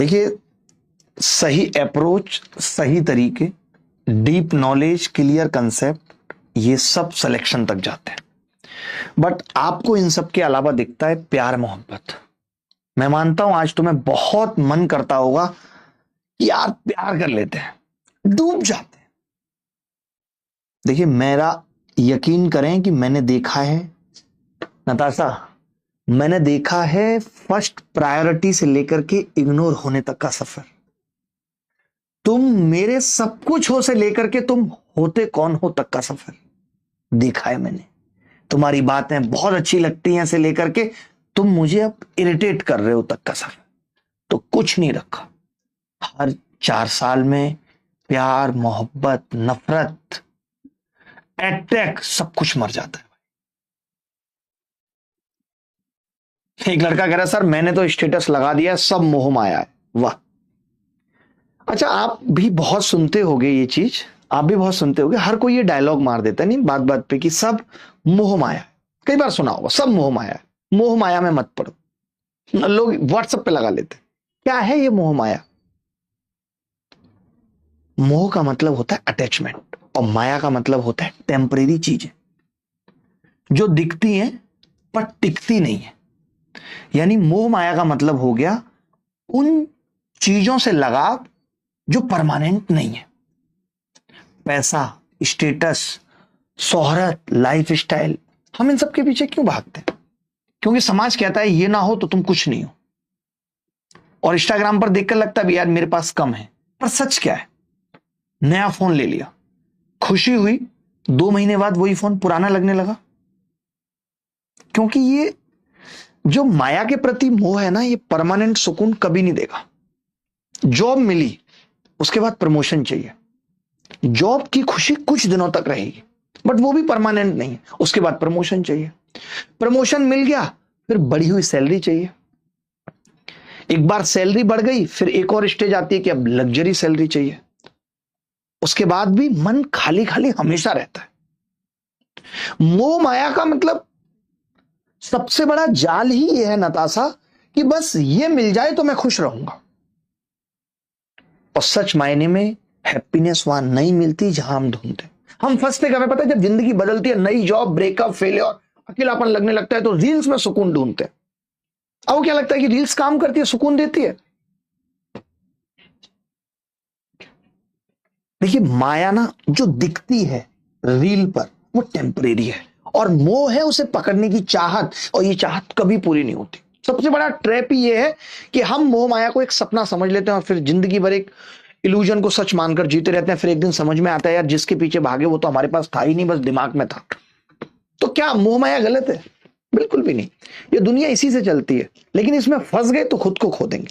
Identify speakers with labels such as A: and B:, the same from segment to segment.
A: देखिए, सही अप्रोच, सही तरीके, डीप नॉलेज, क्लियर कंसेप्ट, ये सब सिलेक्शन तक जाते हैं। बट आपको इन सब के अलावा दिखता है प्यार मोहब्बत। मैं मानता हूं आज तुम्हें बहुत मन करता होगा कि यार प्यार कर लेते हैं, डूब जाते हैं। देखिए, मेरा यकीन करें कि मैंने देखा है नताशा, मैंने देखा है फर्स्ट प्रायोरिटी से लेकर के इग्नोर होने तक का सफर। तुम मेरे सब कुछ हो से लेकर के तुम होते कौन हो तक का सफर देखा है मैंने। तुम्हारी बातें बहुत अच्छी लगती हैं से लेकर के तुम मुझे अब इरिटेट कर रहे हो तक का सफर। तो कुछ नहीं रखा। हर 4 साल में प्यार, मोहब्बत, नफरत, अटैक, सब कुछ मर जाता है। एक लड़का कह रहा है, सर मैंने तो स्टेटस लगा दिया, सब मोह माया है। वाह। अच्छा, आप भी बहुत सुनते होगे ये चीज, आप भी बहुत सुनते होगे। हर कोई ये डायलॉग मार देता है नहीं बात बात पे कि सब मोह माया है। कई बार सुना होगा, सब मोह माया है, मोह माया में मत पड़ो। लोग व्हाट्सएप पे लगा लेते। क्या है ये मोह माया? मोह का मतलब होता है अटैचमेंट और माया का मतलब होता है टेम्परेरी चीजें जो दिखती हैं पर टिकती नहीं है। यानी मोह माया का मतलब हो गया उन चीजों से लगाव जो परमानेंट नहीं है। पैसा, स्टेटस, शोहरत, लाइफ स्टाइल, हम इन सब के पीछे क्यों भागते हैं? क्योंकि समाज कहता है ये ना हो तो तुम कुछ नहीं हो। और इंस्टाग्राम पर देखकर लगता है यार मेरे पास कम है। पर सच क्या है? नया फोन ले लिया, खुशी हुई, 2 महीने बाद वही फोन पुराना लगने लगा। क्योंकि ये जो माया के प्रति मोह है ना, ये परमानेंट सुकून कभी नहीं देगा। जॉब मिली, उसके बाद प्रमोशन चाहिए। जॉब की खुशी कुछ दिनों तक रहेगी, बट वो भी परमानेंट नहीं है। उसके बाद प्रमोशन चाहिए। प्रमोशन मिल गया, फिर बढ़ी हुई सैलरी चाहिए। एक बार सैलरी बढ़ गई, फिर एक और स्टेज आती है कि अब लग्जरी सैलरी चाहिए। उसके बाद भी मन खाली खाली हमेशा रहता है। मोह माया का मतलब सबसे बड़ा जाल ही यह है नताशा कि बस ये मिल जाए तो मैं खुश रहूंगा। और सच मायने में हैप्पीनेस वहां नहीं मिलती जहां हम ढूंढते। हम फंसते कब है पता है? जब जिंदगी बदलती है, नई जॉब, ब्रेकअप, फेलियर, अकेलापन लगने लगता है, तो रील्स में सुकून ढूंढते हैं। अब क्या लगता है कि रील्स काम करती है, सुकून देती है? देखिए, माया ना जो दिखती है रील पर वो टेम्परेरी है, और मोह है उसे पकड़ने की चाहत, और ये चाहत कभी पूरी नहीं होती। सबसे बड़ा ट्रैप ही ये है कि हम मोह माया को एक सपना समझ लेते हैं और फिर जिंदगी भर एक इल्यूजन को सच मानकर जीते रहते हैं। फिर एक दिन समझ में आता है यार जिसके पीछे भागे वो तो हमारे पास था ही नहीं, बस दिमाग में था। तो क्या मोह माया गलत है? बिल्कुल भी नहीं। ये दुनिया इसी से चलती है, लेकिन इसमें फंस गए तो खुद को खो देंगे।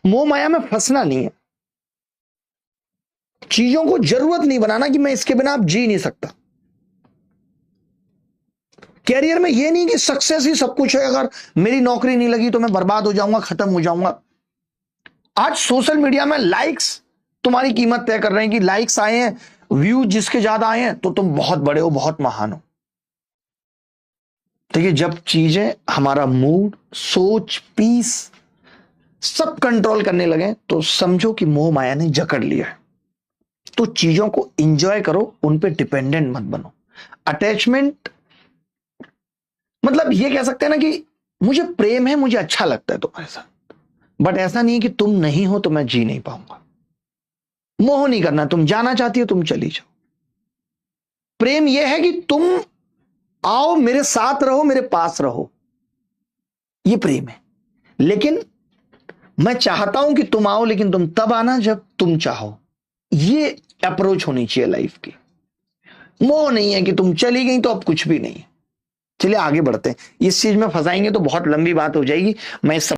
A: मोह माया में फंसना नहीं है, चीजों को जरूरत नहीं बनाना कि मैं इसके बिना अब जी नहीं सकता। कैरियर में ये नहीं कि सक्सेस ही सब कुछ है, अगर मेरी नौकरी नहीं लगी तो मैं बर्बाद हो जाऊंगा, खत्म हो जाऊंगा। आज सोशल मीडिया में लाइक्स तुम्हारी कीमत तय कर रहे हैं कि लाइक्स आए हैं, व्यू जिसके ज्यादा आए हैं तो तुम बहुत बड़े हो, बहुत महान हो। देखिए, जब चीजें हमारा मूड, सोच, पीस सब कंट्रोल करने लगे तो समझो कि मोह माया ने जकड़ लिया है। तो चीजों को एंजॉय करो, उन पे डिपेंडेंट मत बनो। अटैचमेंट मतलब ये कह सकते हैं ना कि मुझे प्रेम है, मुझे अच्छा लगता है तुम्हारे साथ, बट ऐसा नहीं है कि तुम नहीं हो तो मैं जी नहीं पाऊंगा। मोह नहीं करना, तुम जाना चाहती हो तुम चली जाओ। प्रेम यह है कि तुम आओ, मेरे साथ रहो, मेरे पास रहो, ये प्रेम है। लेकिन मैं चाहता हूं कि तुम आओ, लेकिन तुम तब आना जब तुम चाहो। ये अप्रोच होनी चाहिए लाइफ की। मोह नहीं है कि तुम चली गई तो अब कुछ भी नहीं है। चलिए आगे बढ़ते हैं। इस चीज में फंसाएंगे तो बहुत लंबी बात हो जाएगी। मैं इस